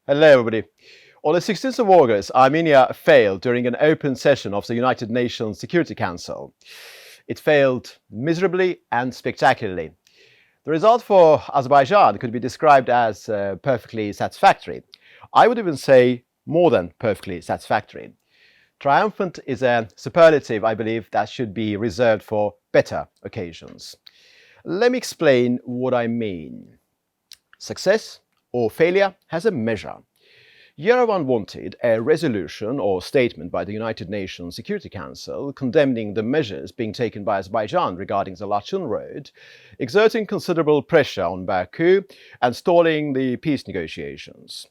Hello, everybody. On the 16th of August, Armenia failed during an open session of the United Nations Security Council. It failed miserably and spectacularly. The result for Azerbaijan could be described as perfectly satisfactory. I would even say more than perfectly satisfactory. Triumphant is a superlative, I believe, that should be reserved for better occasions. Let me explain what I mean. Success or failure has a measure. Yerevan wanted a resolution or statement by the United Nations Security Council condemning the measures being taken by Azerbaijan regarding the Lachun Road, exerting considerable pressure on Baku and stalling the peace negotiations.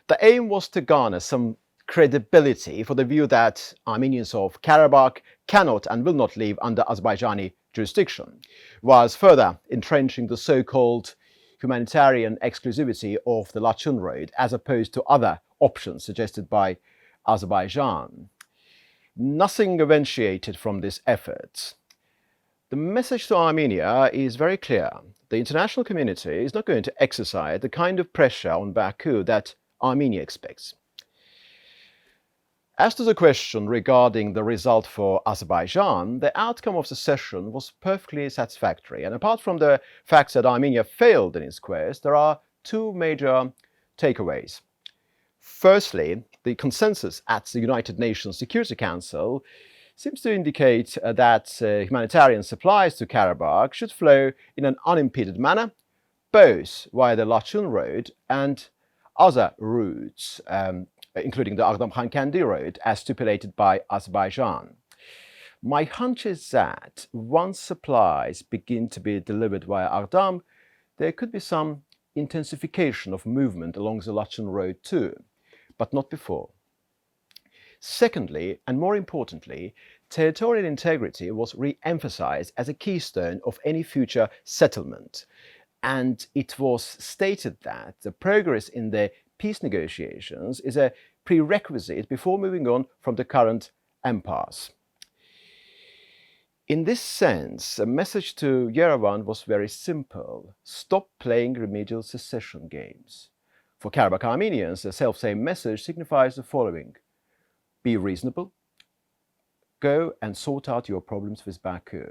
The aim was to garner some credibility for the view that Armenians of Karabakh cannot and will not live under Azerbaijani jurisdiction, whilst further entrenching the so-called humanitarian exclusivity of the Lachun Road as opposed to other options suggested by Azerbaijan. Nothing eventuated from this effort. The message to Armenia is very clear. The international community is not going to exercise the kind of pressure on Baku that Armenia expects. As to the question regarding the result for Azerbaijan, the outcome of the session was perfectly satisfactory. And apart from the fact that Armenia failed in its quest, there are two major takeaways. Firstly, the consensus at the United Nations Security Council seems to indicate that humanitarian supplies to Karabakh should flow in an unimpeded manner, both via the Lachun Road and other routes, including the Agdam-Khankandi Road, as stipulated by Azerbaijan. My hunch is that once supplies begin to be delivered via Agdam, there could be some intensification of movement along the Lachun Road too, but not before. Secondly, and more importantly, territorial integrity was re-emphasized as a keystone of any future settlement, and it was stated that the progress in the peace negotiations is a prerequisite before moving on from the current impasse. In this sense, a message to Yerevan was very simple. Stop playing remedial secession games. For Karabakh Armenians, the self-same message signifies the following. Be reasonable. Go and sort out your problems with Baku.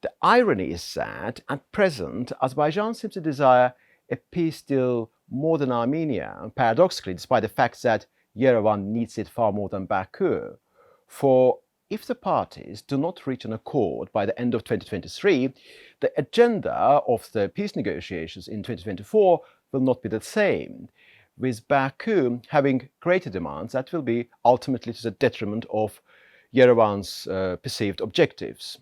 The irony is that, at present, Azerbaijan seems to desire a peace deal more than Armenia, paradoxically, despite the fact that Yerevan needs it far more than Baku. For if the parties do not reach an accord by the end of 2023, the agenda of the peace negotiations in 2024 will not be the same, with Baku having greater demands that will be ultimately to the detriment of Yerevan's perceived objectives.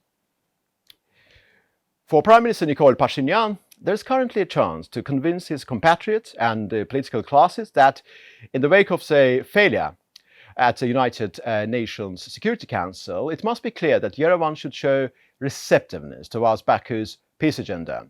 For Prime Minister Nikol Pashinyan, there is currently a chance to convince his compatriots and the political classes that in the wake of, say, failure at the United Nations Security Council, it must be clear that Yerevan should show receptiveness towards Baku's peace agenda.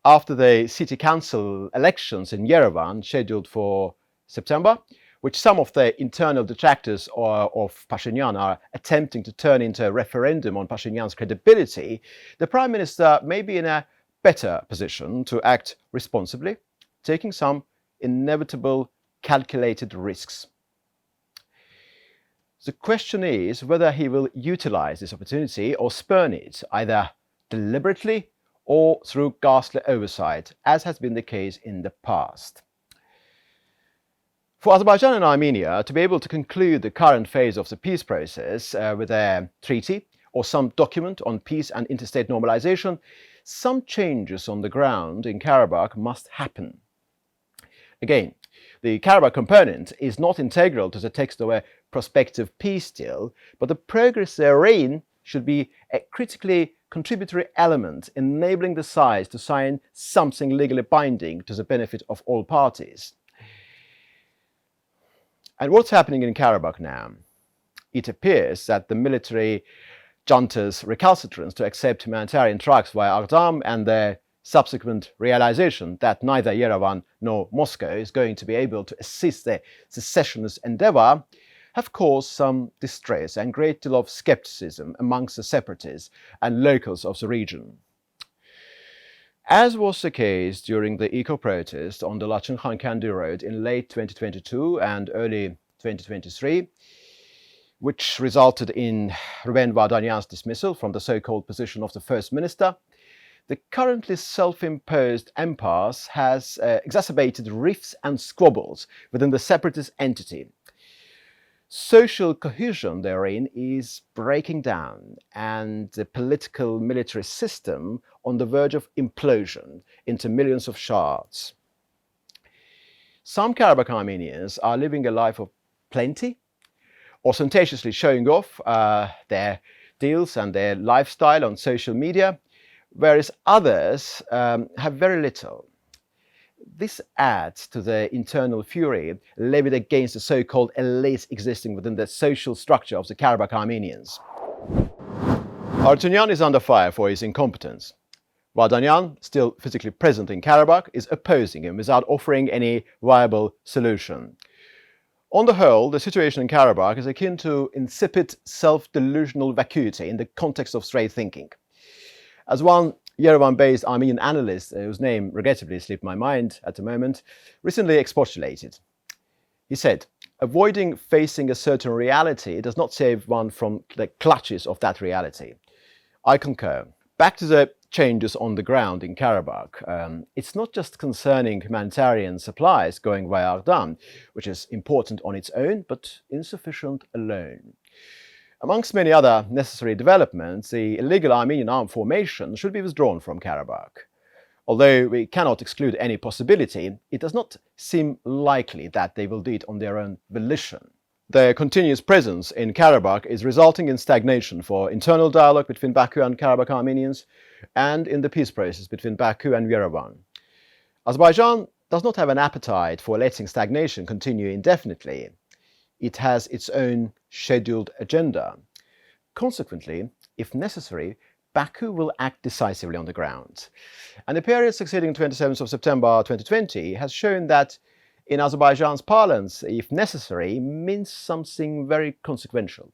After the city council elections in Yerevan, scheduled for September, which some of the internal detractors of Pashinyan are attempting to turn into a referendum on Pashinyan's credibility, the Prime Minister may be in a better position to act responsibly, taking some inevitable calculated risks. The question is whether he will utilize this opportunity or spurn it, either deliberately or through ghastly oversight, as has been the case in the past. For Azerbaijan and Armenia to be able to conclude the current phase of the peace process with a treaty or some document on peace and interstate normalization, some changes on the ground in Karabakh must happen. Again, the Karabakh component is not integral to the text of a prospective peace deal, but the progress therein should be a critically contributory element enabling the sides to sign something legally binding to the benefit of all parties. And what's happening in Karabakh now? It appears that the military junta's recalcitrance to accept humanitarian trucks via Agdam and the subsequent realization that neither Yerevan nor Moscow is going to be able to assist the secessionist endeavor have caused some distress and a great deal of skepticism amongst the separatists and locals of the region. As was the case during the eco-protest on the Lachin-Khankendi road in late 2022 and early 2023, which resulted in Ruben Vardanyan's dismissal from the so-called position of the First Minister, the currently self-imposed impasse has exacerbated rifts and squabbles within the separatist entity. Social cohesion therein is breaking down, and the political military system on the verge of implosion into millions of shards. Some Karabakh Armenians are living a life of plenty, ostentatiously showing off their deals and their lifestyle on social media, whereas others have very little. This adds to the internal fury levied against the so-called elites existing within the social structure of the Karabakh Armenians. Artsunian is under fire for his incompetence. Vardanyan, still physically present in Karabakh, is opposing him without offering any viable solution. On the whole, the situation in Karabakh is akin to insipid self-delusional vacuity in the context of straight thinking. As one Yerevan-based Armenian analyst, whose name regrettably slipped my mind at the moment, recently expostulated. He said, avoiding facing a certain reality does not save one from the clutches of that reality. I concur. Back to the changes on the ground in Karabakh. It's not just concerning humanitarian supplies going via Ardan, which is important on its own, but insufficient alone. Amongst many other necessary developments, the illegal Armenian armed formation should be withdrawn from Karabakh. Although we cannot exclude any possibility, it does not seem likely that they will do it on their own volition. Their continuous presence in Karabakh is resulting in stagnation for internal dialogue between Baku and Karabakh Armenians and in the peace process between Baku and Yerevan. Azerbaijan does not have an appetite for letting stagnation continue indefinitely. It has its own scheduled agenda. Consequently, if necessary, Baku will act decisively on the ground. And the period succeeding 27th of September 2020 has shown that in Azerbaijan's parlance, if necessary, means something very consequential.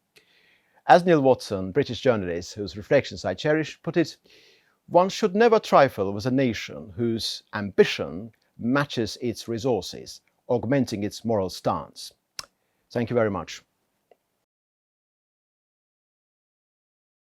As Neil Watson, British journalist whose reflections I cherish, put it, one should never trifle with a nation whose ambition matches its resources, augmenting its moral stance. Thank you very much.